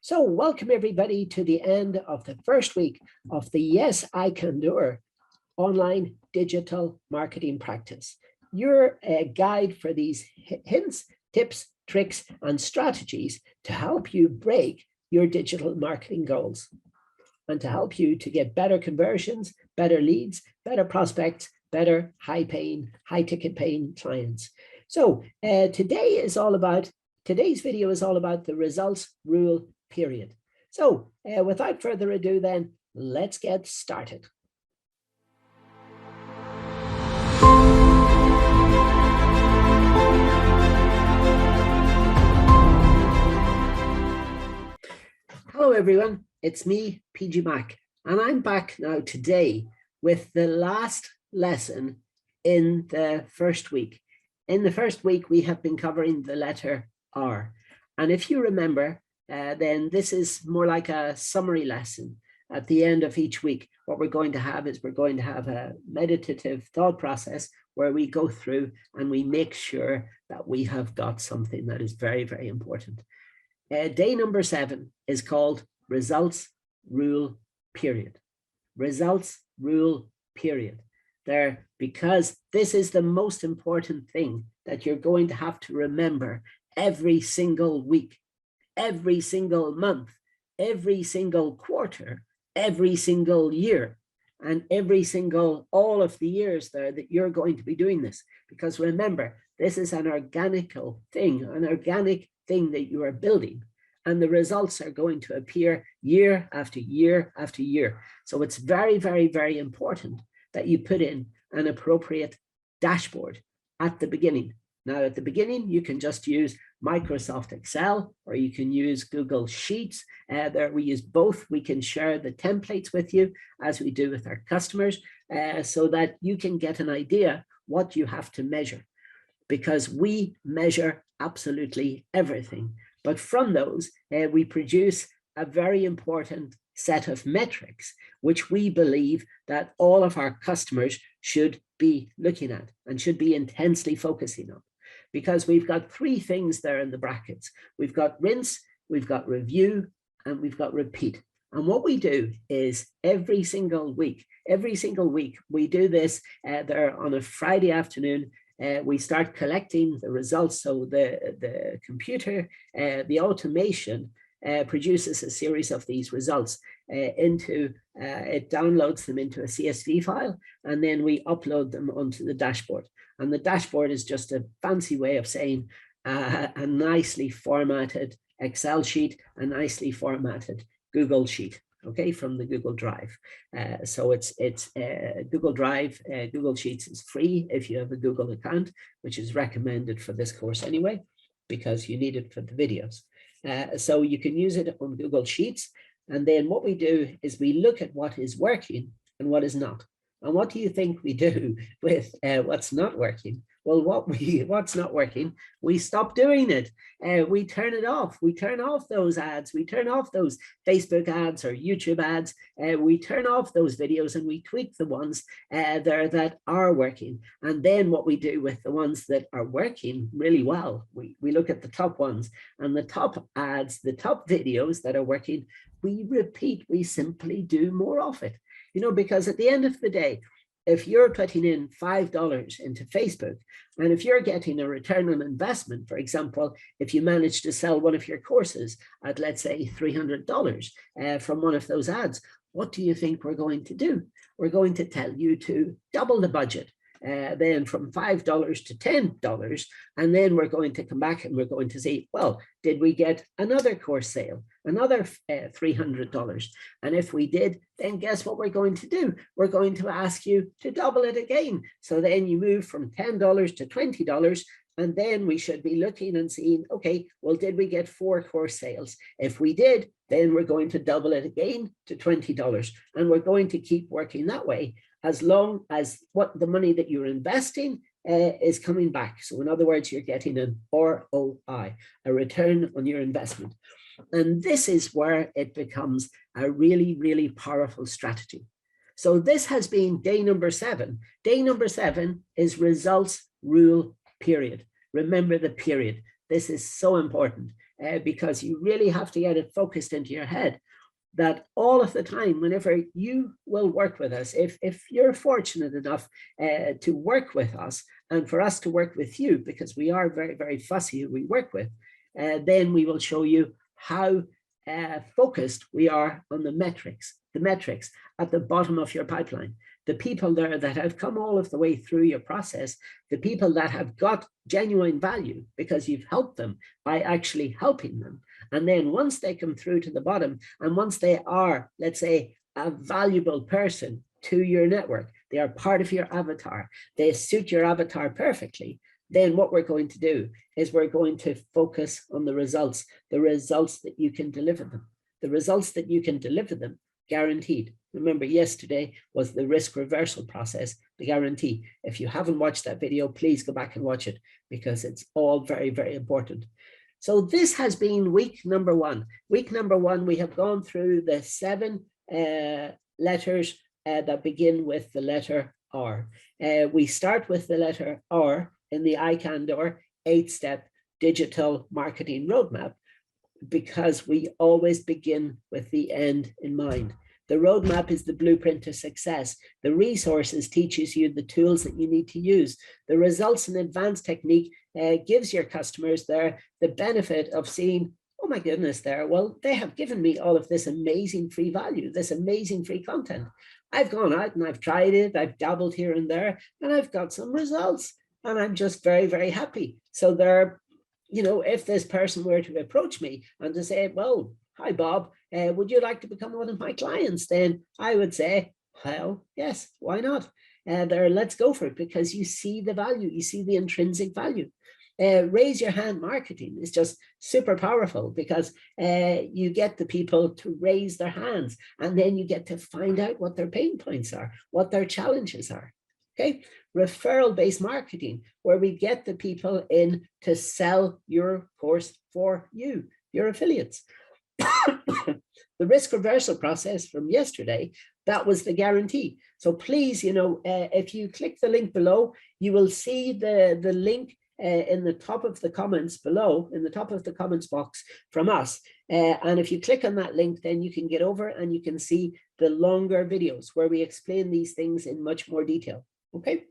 So welcome everybody to the end of the first week of the Yes, iCanDOur online digital marketing practice. Your guide for these hints, tips, tricks, and strategies to help you break your digital marketing goals and to help you to get better conversions, better leads, better prospects, better high-paying, high-ticket paying clients. So today's video is all about the results rule period. So without further ado then, let's get started. Hello everyone, it's me, PG Mac, and I'm back now today with the last lesson in the first week. In the first week, we have been covering the letter R. And if you remember, then this is more like a summary lesson. At the end of each week, what we're going to have is we're going to have a meditative thought process where we go through and we make sure that we have got something that is very, very important. Day number 7 is called Results Rule Period. Results Rule Period. Because this is the most important thing that you're going to have to remember every single week, every single month, every single quarter, every single year, and all of the years there that you're going to be doing this. Because remember, this is an organic thing that you are building, and the results are going to appear year after year after year. So it's very, very, very important that you put in an appropriate dashboard at the beginning. Now, at the beginning, you can just use Microsoft Excel, or you can use Google Sheets. We use both. We can share the templates with you as we do with our customers, so that you can get an idea what you have to measure, because we measure absolutely everything. But from those, we produce a very important set of metrics, which we believe that all of our customers should be looking at and should be intensely focusing on. Because we've got 3 things there in the brackets. We've got rinse, we've got review, and we've got repeat. And what we do is every single week, we do this there on a Friday afternoon. We start collecting the results. So the computer, the automation produces a series of these results it downloads them into a CSV file, and then we upload them onto the dashboard. And the dashboard is just a fancy way of saying a nicely formatted Excel sheet, a nicely formatted Google Sheet, okay, from the Google Drive. So it's Google Drive. Google Sheets is free if you have a Google account, which is recommended for this course anyway, because you need it for the videos. So you can use it on Google Sheets. And then what we do is we look at what is working and what is not. And what do you think we do with what's not working? Well, what's not working, we stop doing it. We turn it off. We turn off those ads. We turn off those Facebook ads or YouTube ads. We turn off those videos and we tweak the ones there that are working. And then what we do with the ones that are working really well, we look at the top ones, and the top ads, the top videos that are working, we repeat. We simply do more of it. You know, because at the end of the day, if you're putting in $5 into Facebook, and if you're getting a return on investment, for example, if you manage to sell one of your courses at, let's say, $300 from one of those ads, what do you think we're going to do? We're going to tell you to double the budget, then from $5 to $10, and then we're going to come back and we're going to say, well, did we get another course sale, another $300? And if we did, then guess what we're going to do? We're going to ask you to double it again. So then you move from $10 to $20, and then we should be looking and seeing, okay, well, did we get 4 course sales? If we did, then we're going to double it again to $20, and we're going to keep working that way as long as what the money that you're investing is coming back. So in other words, you're getting an ROI, a return on your investment. And this is where it becomes a really, really powerful strategy. So this has been day number 7. Day number 7 is results rule period. Remember the period. This is so important. because you really have to get it focused into your head that all of the time, whenever you will work with us, if you're fortunate enough to work with us and for us to work with you, because we are very, very fussy who we work with, then we will show you how focused we are on the metrics at the bottom of your pipeline. The people there that have come all of the way through your process, the people that have got genuine value because you've helped them by actually helping them. And then once they come through to the bottom, and once they are, let's say, a valuable person to your network, they are part of your avatar, they suit your avatar perfectly, then what we're going to do is we're going to focus on the results that you can deliver them. The results that you can deliver them, guaranteed. Remember, yesterday was the risk reversal process, the guarantee. If you haven't watched that video, please go back and watch it because it's all very, very important. So this has been week number one. Week number one, we have gone through the 7 letters that begin with the letter R. We start with the letter R in the iCanDOur 8-step digital marketing roadmap because we always begin with the end in mind. The roadmap is the blueprint to success. The resources teaches you the tools that you need to use. The results and advanced technique gives your customers there the benefit of seeing, oh my goodness, well, they have given me all of this amazing free value, this amazing free content. I've gone out and I've tried it, I've dabbled here and there, and I've got some results. And I'm just very, very happy. So there, if this person were to approach me and to say, well, hi, Bob, would you like to become one of my clients? Then I would say, well, yes, why not? Let's go for it because you see the value, you see the intrinsic value. Raise your hand marketing is just super powerful because you get the people to raise their hands and then you get to find out what their pain points are, what their challenges are. Okay, referral-based marketing, where we get the people in to sell your course for you, your affiliates. The risk reversal process from yesterday, that was the guarantee. So please, if you click the link below, you will see the link in the top of the comments below, in the top of the comments box from us. And if you click on that link, then you can get over and you can see the longer videos where we explain these things in much more detail. Okay,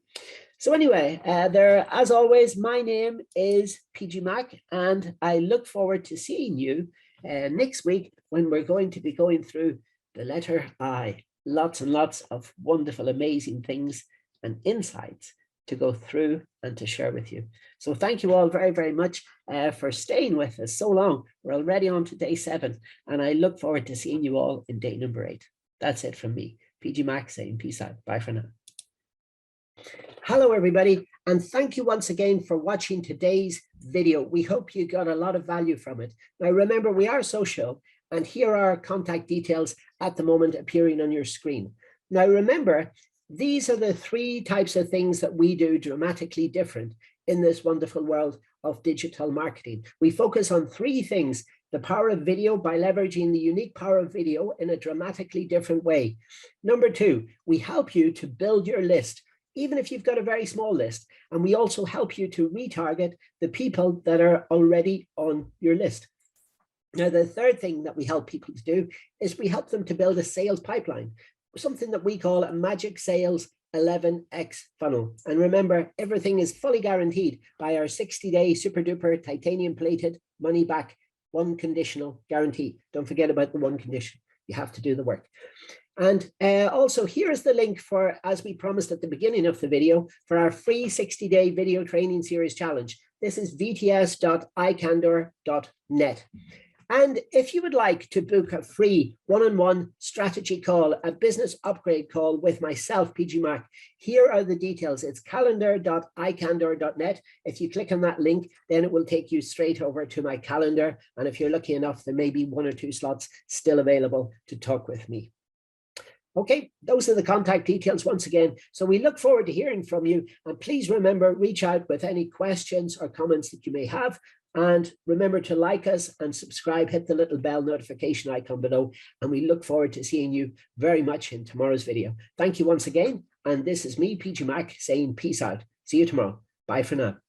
so anyway, as always, my name is PG Mac, and I look forward to seeing you next week when we're going to be going through the letter I. Lots and lots of wonderful, amazing things and insights to go through and to share with you. So thank you all very, very much for staying with us so long. We're already on to day 7, and I look forward to seeing you all in day number 8. That's it from me, PG Mac, saying peace out. Bye for now. Hello, everybody, and thank you once again for watching today's video. We hope you got a lot of value from it. Now, remember, we are social, and here are our contact details at the moment appearing on your screen. Now, remember, these are the 3 types of things that we do dramatically different in this wonderful world of digital marketing. We focus on 3 things: the power of video by leveraging the unique power of video in a dramatically different way. Number 2, we help you to build your list, even if you've got a very small list. And we also help you to retarget the people that are already on your list. Now, the 3rd thing that we help people to do is we help them to build a sales pipeline, something that we call a magic sales 11x funnel. And remember, everything is fully guaranteed by our 60-day super duper titanium plated money back, one conditional guarantee. Don't forget about the one condition. You have to do the work. And also, here's the link for, as we promised at the beginning of the video, for our free 60-day video training series challenge. This is vts.icandour.net. And if you would like to book a free one-on-one strategy call, a business upgrade call with myself, PG Mac, here are the details. It's calendar.icandour.net. If you click on that link, then it will take you straight over to my calendar. And if you're lucky enough, there may be 1 or 2 slots still available to talk with me. Okay, those are the contact details once again. So we look forward to hearing from you. And please remember, reach out with any questions or comments that you may have. And remember to like us and subscribe, hit the little bell notification icon below. And we look forward to seeing you very much in tomorrow's video. Thank you once again. And this is me, PG Mac, saying peace out. See you tomorrow. Bye for now.